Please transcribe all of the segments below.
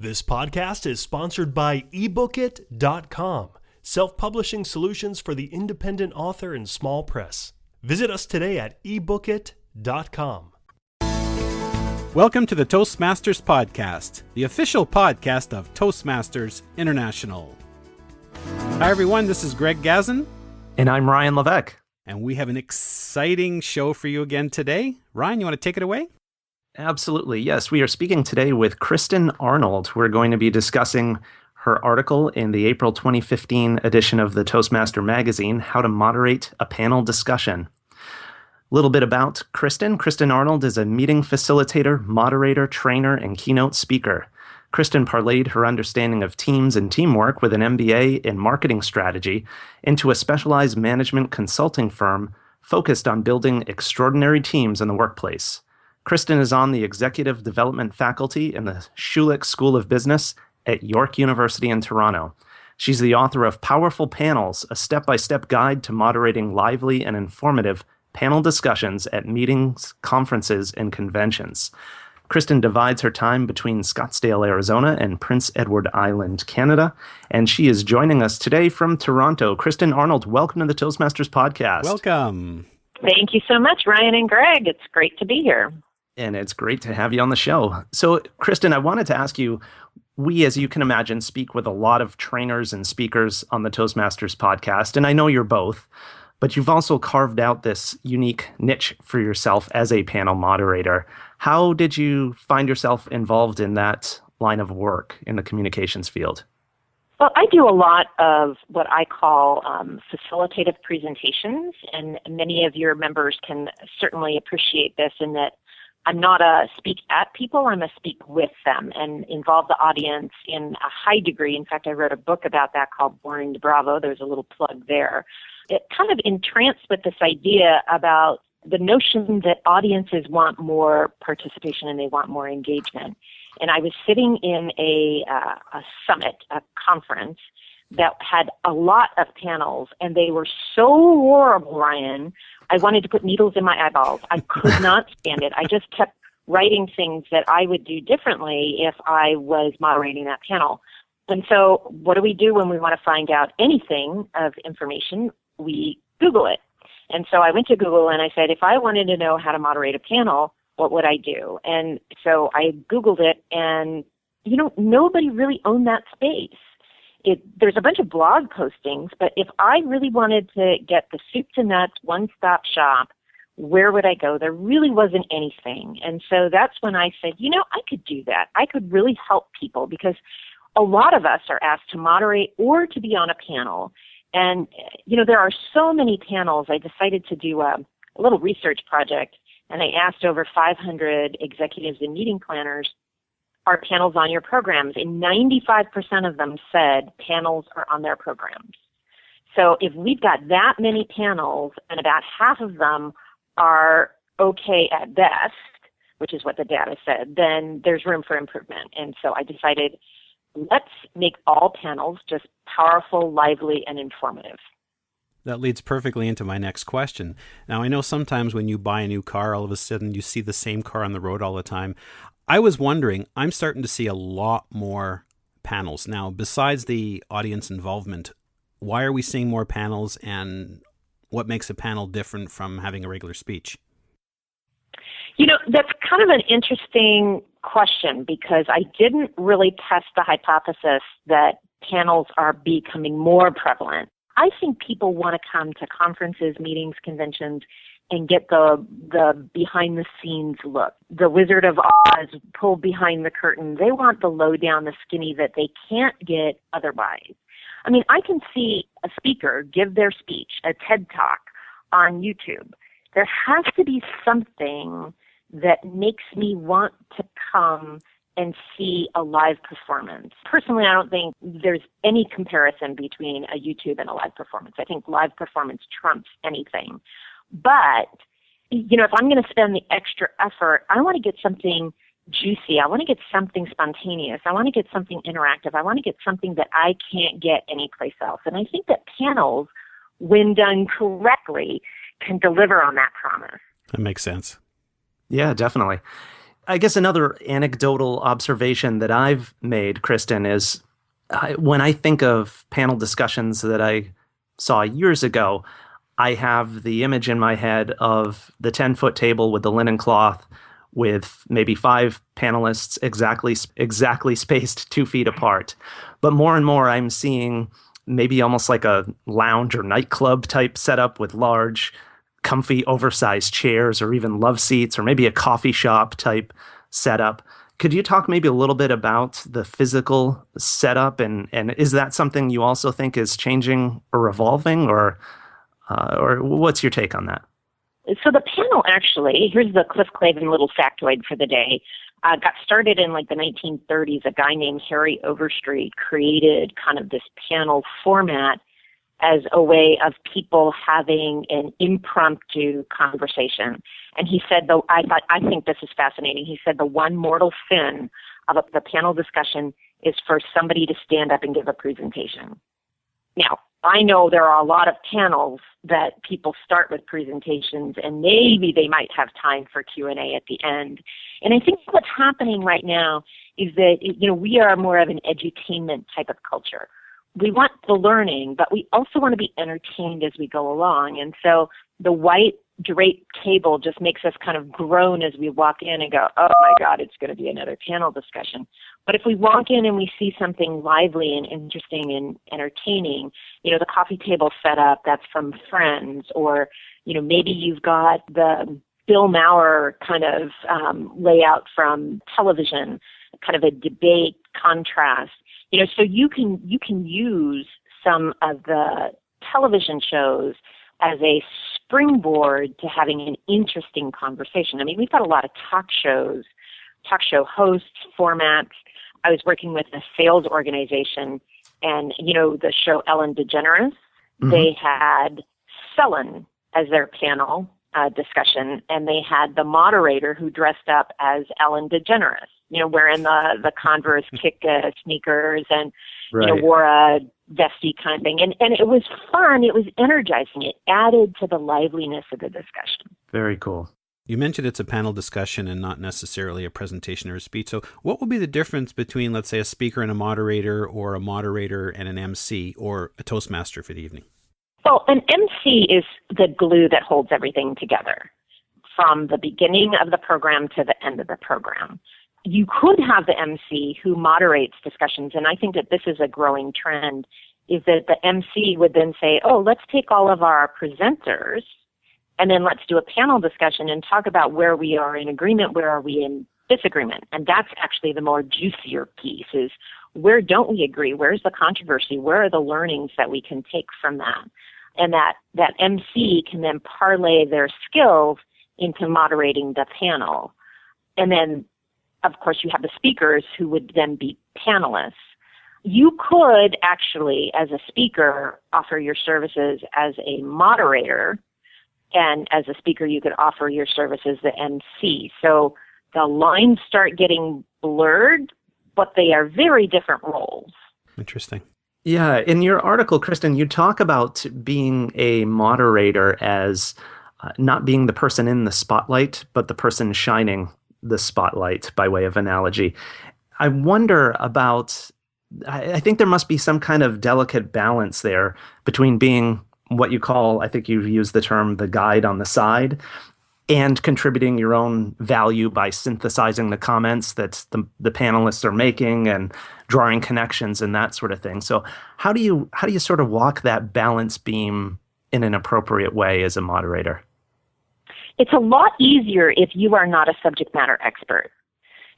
This podcast is sponsored by ebookit.com, self-publishing solutions for the independent author and small press. Visit us today at ebookit.com. Welcome to the Toastmasters podcast, the official podcast of Toastmasters International. Hi everyone, this is Greg Gazin. And I'm Ryan Levesque. And we have an exciting show for you again today. Ryan, you want to take it away? Absolutely, yes. We are speaking today with Kristin Arnold. We're going to be discussing her article in the April 2015 edition of the Toastmaster magazine, How to Moderate a Panel Discussion. A little bit about Kristin. Kristin Arnold is a meeting facilitator, moderator, trainer, and keynote speaker. Kristin parlayed her understanding of teams and teamwork with an MBA in marketing strategy into a specialized management consulting firm focused on building extraordinary teams in the workplace. Kristin is on the executive development faculty in the Schulich School of Business at York University in Toronto. She's the author of Powerful Panels, a step-by-step guide to moderating lively and informative panel discussions at meetings, conferences, and conventions. Kristin divides her time between Scottsdale, Arizona, and Prince Edward Island, Canada, and she is joining us today from Toronto. Kristin Arnold, welcome to the Toastmasters podcast. Welcome. Thank you so much, Ryan and Greg. It's great to be here. And it's great to have you on the show. So, Kristin, I wanted to ask you, we, as you can imagine, speak with a lot of trainers and speakers on the Toastmasters podcast, and I know you're both, but you've also carved out this unique niche for yourself as a panel moderator. How did you find yourself involved in that line of work in the communications field? Well, I do a lot of what I call facilitative presentations, and many of your members can certainly appreciate this in that I'm not a speak at people, I'm a speak with them and involve the audience in a high degree. In fact, I wrote a book about that called Boring to Bravo. There's a little plug there. It kind of entranced with this idea about the notion that audiences want more participation and they want more engagement. And I was sitting in a summit, a conference, that had a lot of panels, and they were so horrible, Ryan. I wanted to put needles in my eyeballs. I could not stand it. I just kept writing things that I would do differently if I was moderating that panel. And so what do we do when we want to find out anything of information? We Google it. And so I went to Google and I said, if I wanted to know how to moderate a panel, what would I do? And so I Googled it, and, nobody really owned that space. There's a bunch of blog postings, but if I really wanted to get the soup to nuts, one-stop shop, where would I go? There really wasn't anything. And so that's when I said, I could do that. I could really help people, because a lot of us are asked to moderate or to be on a panel. And, there are so many panels. I decided to do a little research project, and I asked over 500 executives and meeting planners, are panels on your programs? And 95% of them said panels are on their programs. So if we've got that many panels and about half of them are okay at best, which is what the data said, then there's room for improvement. And so I decided, let's make all panels just powerful, lively, and informative. That leads perfectly into my next question. Now, I know sometimes when you buy a new car, all of a sudden you see the same car on the road all the time. I was wondering, I'm starting to see a lot more panels. Now, besides the audience involvement, why are we seeing more panels, and what makes a panel different from having a regular speech? That's kind of an interesting question, because I didn't really test the hypothesis that panels are becoming more prevalent. I think people want to come to conferences, meetings, conventions, and get the behind-the-scenes look. The Wizard of Oz pulled behind the curtain. They want the lowdown, the skinny that they can't get otherwise. I mean, I can see a speaker give their speech, a TED Talk, on YouTube. There has to be something that makes me want to come and see a live performance. Personally, I don't think there's any comparison between a YouTube and a live performance. I think live performance trumps anything. But, if I'm going to spend the extra effort, I want to get something juicy. I want to get something spontaneous. I want to get something interactive. I want to get something that I can't get anyplace else. And I think that panels, when done correctly, can deliver on that promise. That makes sense. Yeah, definitely. I guess another anecdotal observation that I've made, Kristin, is when I think of panel discussions that I saw years ago, I have the image in my head of the 10-foot table with the linen cloth with maybe 5 panelists exactly spaced 2 feet apart. But more and more I'm seeing maybe almost like a lounge or nightclub type setup with large, comfy, oversized chairs or even love seats, or maybe a coffee shop type setup. Could you talk maybe a little bit about the physical setup, and is that something you also think is changing or evolving, or what's your take on that? So the panel actually, here's the Cliff Clavin little factoid for the day, got started in like the 1930s. A guy named Harry Overstreet created kind of this panel format as a way of people having an impromptu conversation. And he said, I think this is fascinating. He said the one mortal sin of the panel discussion is for somebody to stand up and give a presentation. Now, I know there are a lot of panels that people start with presentations, and maybe they might have time for Q&A at the end. And I think what's happening right now is that, we are more of an edutainment type of culture. We want the learning, but we also want to be entertained as we go along. And so the white draped table just makes us kind of groan as we walk in and go, oh my God, it's going to be another panel discussion. But if we walk in and we see something lively and interesting and entertaining, the coffee table set up that's from Friends, or, maybe you've got the Bill Maher kind of layout from television, kind of a debate contrast. So you can use some of the television shows as a springboard to having an interesting conversation. I mean, we've got a lot of talk show hosts, formats. I was working with a sales organization, and, the show Ellen DeGeneres, they had Selin as their panel discussion, and they had the moderator who dressed up as Ellen DeGeneres, wearing the Converse kick sneakers and, wore a vesty kind of thing. And it was fun. It was energizing. It added to the liveliness of the discussion. Very cool. You mentioned it's a panel discussion and not necessarily a presentation or a speech. So what would be the difference between, let's say, a speaker and a moderator, or a moderator and an MC, or a Toastmaster for the evening? Well, an MC is the glue that holds everything together from the beginning of the program to the end of the program. You could have the MC who moderates discussions, and I think that this is a growing trend, is that the MC would then say, oh, let's take all of our presenters and then let's do a panel discussion and talk about where we are in agreement, where are we in disagreement. And that's actually the more juicier piece, is where don't we agree? Where's the controversy? Where are the learnings that we can take from that? And that MC can then parlay their skills into moderating the panel. And then, of course, you have the speakers who would then be panelists. You could actually, as a speaker, offer your services as a moderator, and as a speaker, you could offer your services as the MC. So the lines start getting blurred, but they are very different roles. Interesting. Yeah. In your article, Kristin, you talk about being a moderator as not being the person in the spotlight, but the person shining the spotlight, by way of analogy. I wonder about, I think there must be some kind of delicate balance there between being what you call, I think you use the term, the guide on the side, and contributing your own value by synthesizing the comments that the panelists are making and drawing connections and that sort of thing. So how do you sort of walk that balance beam in an appropriate way as a moderator? It's a lot easier if you are not a subject matter expert.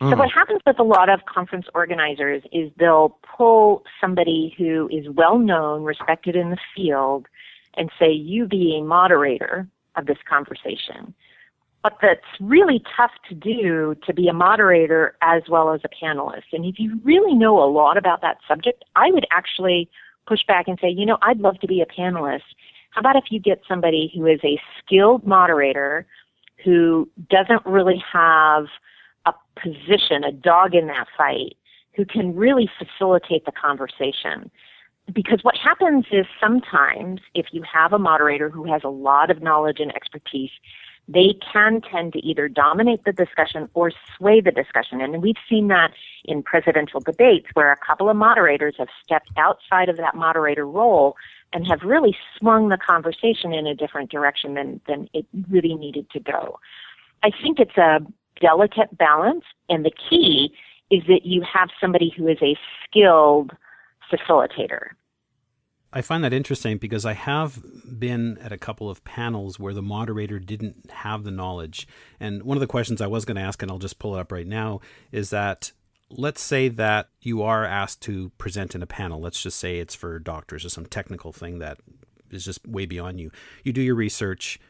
So what happens with a lot of conference organizers is they'll pull somebody who is well known, respected in the field, and say, you be a moderator of this conversation. But that's really tough to do, to be a moderator as well as a panelist. And if you really know a lot about that subject, I would actually push back and say, I'd love to be a panelist. How about if you get somebody who is a skilled moderator who doesn't really have a position, a dog in that fight, who can really facilitate the conversation? Because what happens is sometimes if you have a moderator who has a lot of knowledge and expertise, they can tend to either dominate the discussion or sway the discussion. And we've seen that in presidential debates where a couple of moderators have stepped outside of that moderator role and have really swung the conversation in a different direction than it really needed to go. I think it's a delicate balance, and the key is that you have somebody who is a skilled facilitator. I find that interesting because I have been at a couple of panels where the moderator didn't have the knowledge. And one of the questions I was going to ask, and I'll just pull it up right now, is that let's say that you are asked to present in a panel. Let's just say it's for doctors or some technical thing that is just way beyond you. You do your research,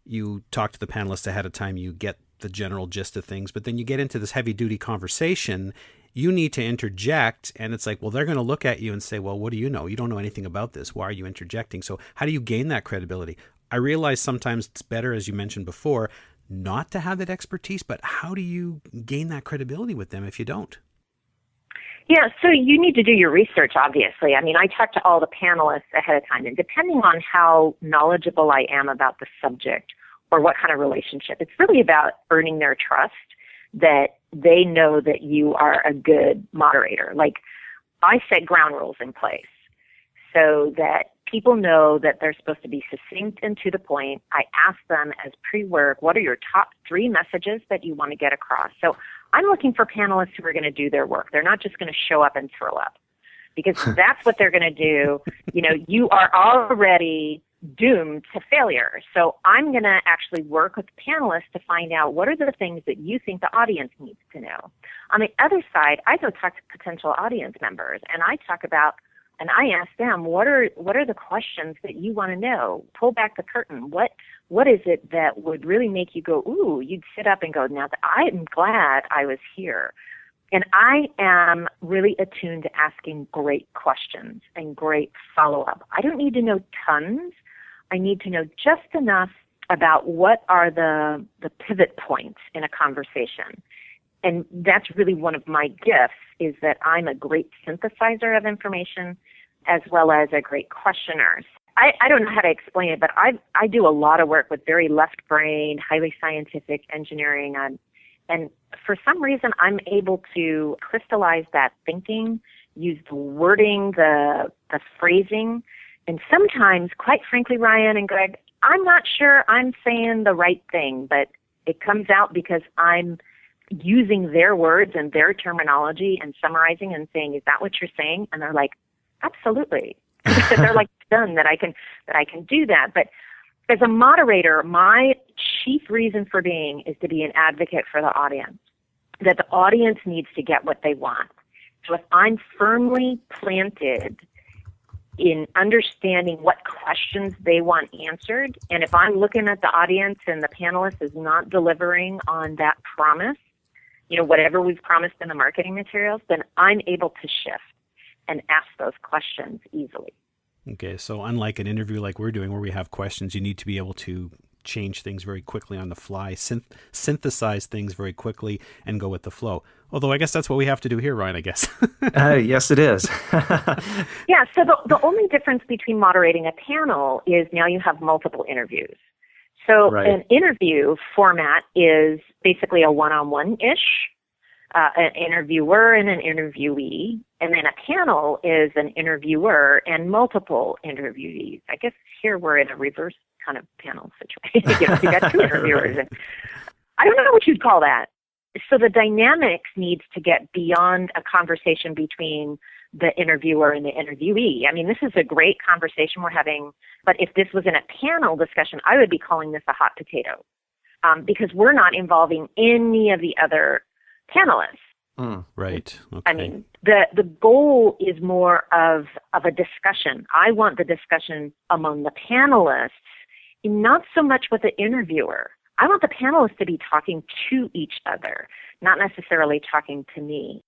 you talk to the panelists ahead of time, you get the general gist of things, but then you get into this heavy-duty conversation. You need to interject, and it's like, well, they're going to look at you and say, well, what do you know? You don't know anything about this. Why are you interjecting? So how do you gain that credibility? I realize sometimes it's better, as you mentioned before, not to have that expertise, but how do you gain that credibility with them if you don't? Yeah, so you need to do your research, obviously. I mean, I talk to all the panelists ahead of time, and depending on how knowledgeable I am about the subject or what kind of relationship, it's really about earning their trust that they know that you are a good moderator. Like, I set ground rules in place so that people know that they're supposed to be succinct and to the point. I ask them as pre-work, what are your top 3 messages that you want to get across? So I'm looking for panelists who are going to do their work. They're not just going to show up and throw up, because that's what they're going to do. You know, you are already doomed to failure. So I'm going to actually work with panelists to find out what are the things that you think the audience needs to know. On the other side, I go talk to potential audience members, and I talk about, and I ask them, what are the questions that you want to know? Pull back the curtain. What is it that would really make you go, ooh, you'd sit up and go, now I'm glad I was here. And I am really attuned to asking great questions and great follow-up. I don't need to know tons. I need to know just enough about what are the pivot points in a conversation. And that's really one of my gifts, is that I'm a great synthesizer of information as well as a great questioner. I don't know how to explain it, but I do a lot of work with very left brain, highly scientific engineering. And for some reason, I'm able to crystallize that thinking, use the wording, the phrasing. And sometimes, quite frankly, Ryan and Greg, I'm not sure I'm saying the right thing, but it comes out because I'm using their words and their terminology and summarizing and saying, is that what you're saying? And they're like, absolutely. They're like stunned that I can do that. But as a moderator, my chief reason for being is to be an advocate for the audience, that the audience needs to get what they want. So if I'm firmly planted in understanding what questions they want answered, and if I'm looking at the audience and the panelist is not delivering on that promise, you know, whatever we've promised in the marketing materials, then I'm able to shift and ask those questions easily. Okay, so unlike an interview like we're doing where we have questions, you need to be able to change things very quickly on the fly, synthesize things very quickly, and go with the flow. Although I guess that's what we have to do here, Ryan, I guess. Yes, it is. Yeah, so the only difference between moderating a panel is now you have multiple interviews. So An interview format is basically a one-on-one-ish, an interviewer and an interviewee, and then a panel is an interviewer and multiple interviewees. I guess here we're in a reverse kind of panel situation. You got 2 interviewers. And I don't know what you'd call that. So the dynamics needs to get beyond a conversation between the interviewer and the interviewee. I mean, this is a great conversation we're having, but if this was in a panel discussion, I would be calling this a hot potato, because we're not involving any of the other panelists. Right. Okay. I mean, the goal is more of a discussion. I want the discussion among the panelists, not so much with the interviewer. I want the panelists to be talking to each other, not necessarily talking to me.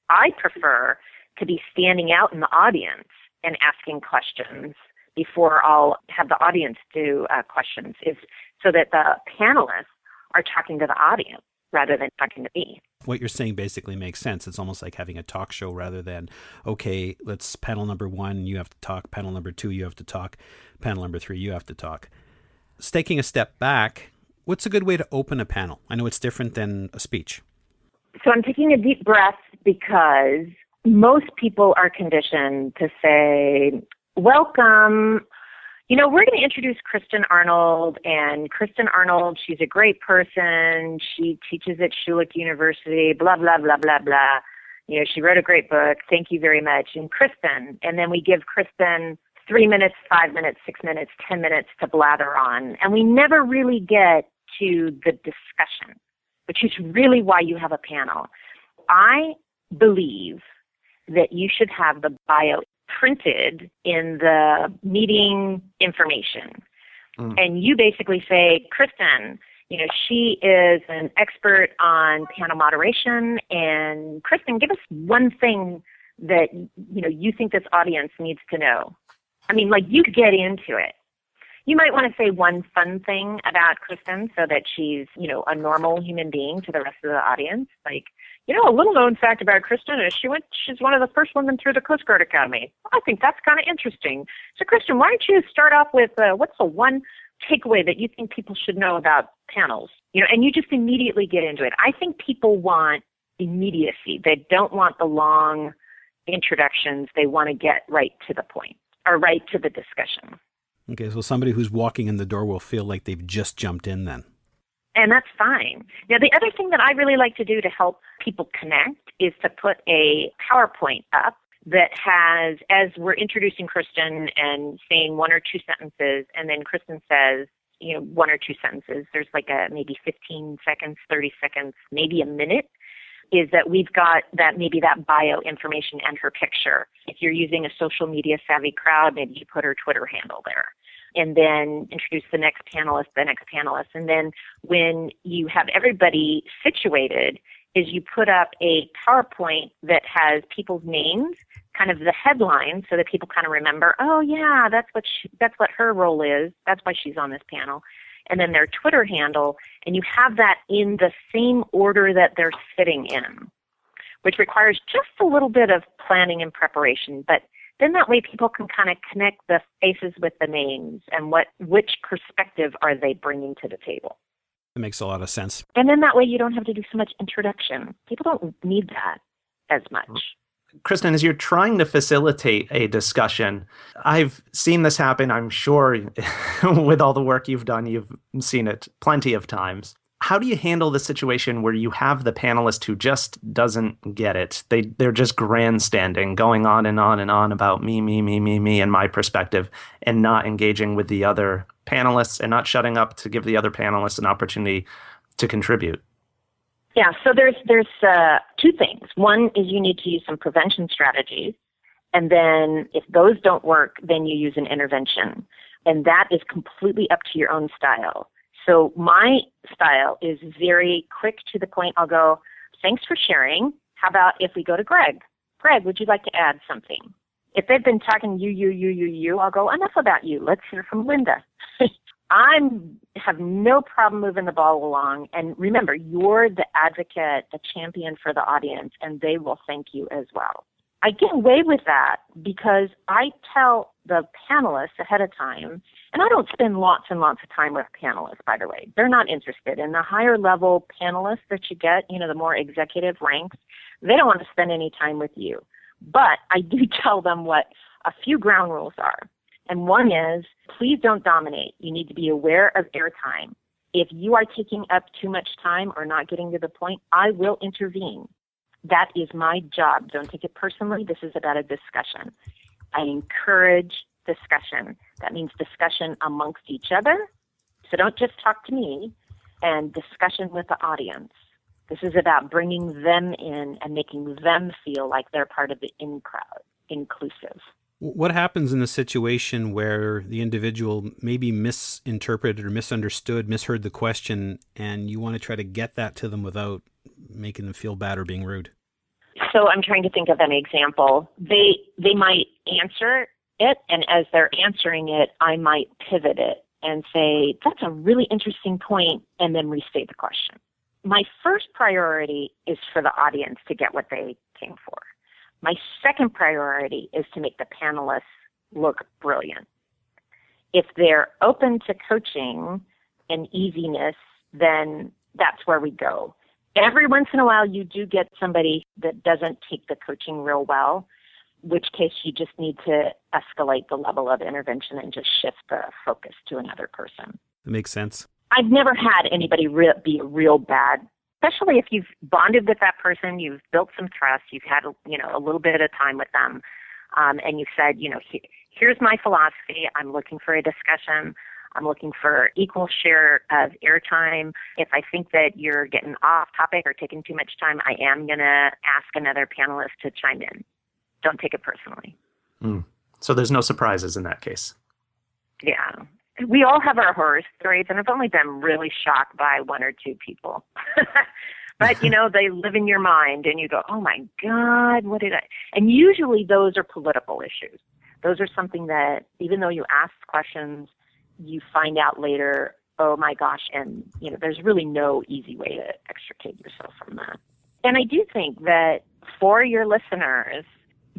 I prefer to be standing out in the audience and asking questions before I'll have the audience do questions, is so that the panelists are talking to the audience rather than talking to me. What you're saying basically makes sense. It's almost like having a talk show rather than, okay, let's panel number 1, you have to talk. Panel number 2, you have to talk. Panel number 3, you have to talk. Taking a step back, What's a good way to open a panel? I know it's different than a speech. So I'm taking a deep breath because most people are conditioned to say, welcome. We're going to introduce Kristin Arnold, and Kristin Arnold, she's a great person. She teaches at Schulich University, blah, blah, blah, blah, blah. She wrote a great book. Thank you very much. And Kristin, and then we give Kristin 3 minutes, 5 minutes, 6 minutes, 10 minutes to blather on. And we never really get to the discussion, which is really why you have a panel. I believe that you should have the bio printed in the meeting information. And you basically say, Kristin, she is an expert on panel moderation. And Kristin, give us one thing that, you think this audience needs to know. You get into it. You might want to say one fun thing about Kristin so that she's, a normal human being to the rest of the audience. A little known fact about Kristin is she's one of the first women through the Coast Guard Academy. I think that's kind of interesting. So Kristin, why don't you start off with what's the one takeaway that you think people should know about panels? And you just immediately get into it. I think people want immediacy. They don't want the long introductions. They want to get right to the point or right to the discussion. Okay, so somebody who's walking in the door will feel like they've just jumped in then. And that's fine. Now, the other thing that I really like to do to help people connect is to put a PowerPoint up that has, as we're introducing Kristin and saying one or two sentences, and then Kristin says, one or two sentences. There's maybe 15 seconds, 30 seconds, maybe a minute, is that we've got that bio information and her picture. If you're using a social media savvy crowd, maybe you put her Twitter handle there. And then introduce the next panelist. And then when you have everybody situated, is you put up a PowerPoint that has people's names, kind of the headline, so that people kind of remember, oh yeah, that's what her role is. That's why she's on this panel. And then their Twitter handle, and you have that in the same order that they're sitting in, which requires just a little bit of planning and preparation. But then that way people can kind of connect the faces with the names and which perspective are they bringing to the table. That makes a lot of sense. And then that way you don't have to do so much introduction. People don't need that as much. Kristin, as you're trying to facilitate a discussion, I've seen this happen, I'm sure, with all the work you've done, you've seen it plenty of times. How do you handle the situation where you have the panelist who just doesn't get it? They're just grandstanding, going on and on and on about me, and my perspective, and not engaging with the other panelists and not shutting up to give the other panelists an opportunity to contribute? Yeah, so there's two things. One is you need to use some prevention strategies, and then if those don't work, then you use an intervention, and that is completely up to your own style. So my style is very quick to the point. I'll go, thanks for sharing. How about if we go to Greg? Greg, would you like to add something? If they've been talking you, I'll go, enough about you. Let's hear from Linda. I have no problem moving the ball along. And remember, you're the advocate, the champion for the audience, and they will thank you as well. I get away with that because I tell the panelists ahead of time, and I don't spend lots and lots of time with panelists, by the way. They're not interested. And the higher level panelists that you get, the more executive ranks, they don't want to spend any time with you. But I do tell them what a few ground rules are. And one is, please don't dominate. You need to be aware of airtime. If you are taking up too much time or not getting to the point, I will intervene. That is my job. Don't take it personally. This is about a discussion. I encourage discussion. That means discussion amongst each other. So don't just talk to me, and discussion with the audience. This is about bringing them in and making them feel like they're part of the in-crowd, inclusive. What happens in a situation where the individual maybe misinterpreted or misunderstood, misheard the question, and you want to try to get that to them without making them feel bad or being rude? So I'm trying to think of an example. They might answer it, and as they're answering it, I might pivot it and say, that's a really interesting point, and then restate the question. My first priority is for the audience to get what they came for. My second priority is to make the panelists look brilliant. If they're open to coaching and easiness then that's where we go. Every once in a while, you do get somebody that doesn't take the coaching real well, in which case you just need to escalate the level of intervention and just shift the focus to another person. That makes sense. I've never had anybody be real bad, especially if you've bonded with that person, you've built some trust, you've had a little bit of time with them, and you've said, here's my philosophy. I'm looking for a discussion. I'm looking for equal share of airtime. If I think that you're getting off topic or taking too much time, I am going to ask another panelist to chime in. Don't take it personally. So there's no surprises in that case. Yeah. We all have our horror stories, and I've only been really shocked by one or two people. But, they live in your mind, and you go, oh, my God, what did I... And usually those are political issues. Those are something that, even though you ask questions, you find out later, oh, my gosh, and, there's really no easy way to extricate yourself from that. And I do think that for your listeners,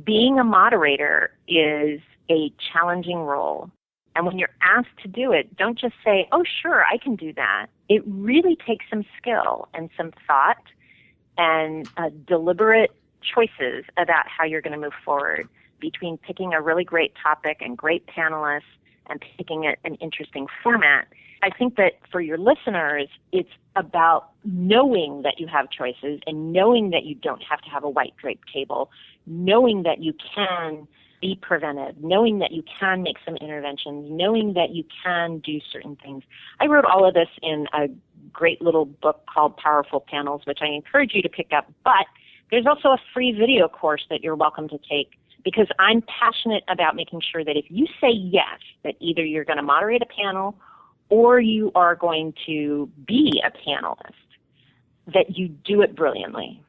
being a moderator is a challenging role. And when you're asked to do it, don't just say, oh, sure, I can do that. It really takes some skill and some thought and deliberate choices about how you're going to move forward between picking a really great topic and great panelists and picking an interesting format. I think that for your listeners, it's about knowing that you have choices and knowing that you don't have to have a white draped table, knowing that you can be preventive, knowing that you can make some interventions, knowing that you can do certain things. I wrote all of this in a great little book called Powerful Panels, which I encourage you to pick up. But there's also a free video course that you're welcome to take, because I'm passionate about making sure that if you say yes, that either you're going to moderate a panel or you are going to be a panelist, that you do it brilliantly.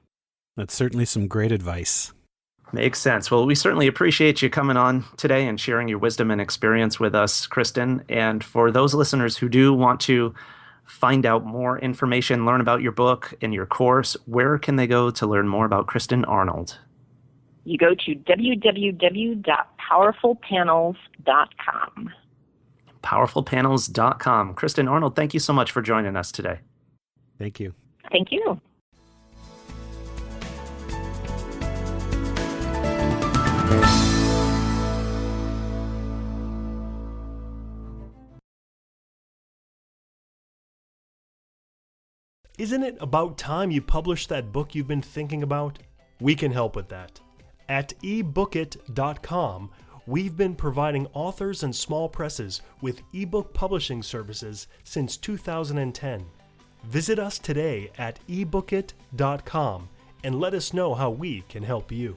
That's certainly some great advice. Makes sense. Well, we certainly appreciate you coming on today and sharing your wisdom and experience with us, Kristin. And for those listeners who do want to find out more information, learn about your book and your course, where can they go to learn more about Kristin Arnold? You go to www.powerfulpanels.com. Powerfulpanels.com. Kristin Arnold, thank you so much for joining us today. Thank you. Thank you. Isn't it about time you published that book you've been thinking about? We can help with that. At ebookit.com, we've been providing authors and small presses with ebook publishing services since 2010. Visit us today at ebookit.com and let us know how we can help you.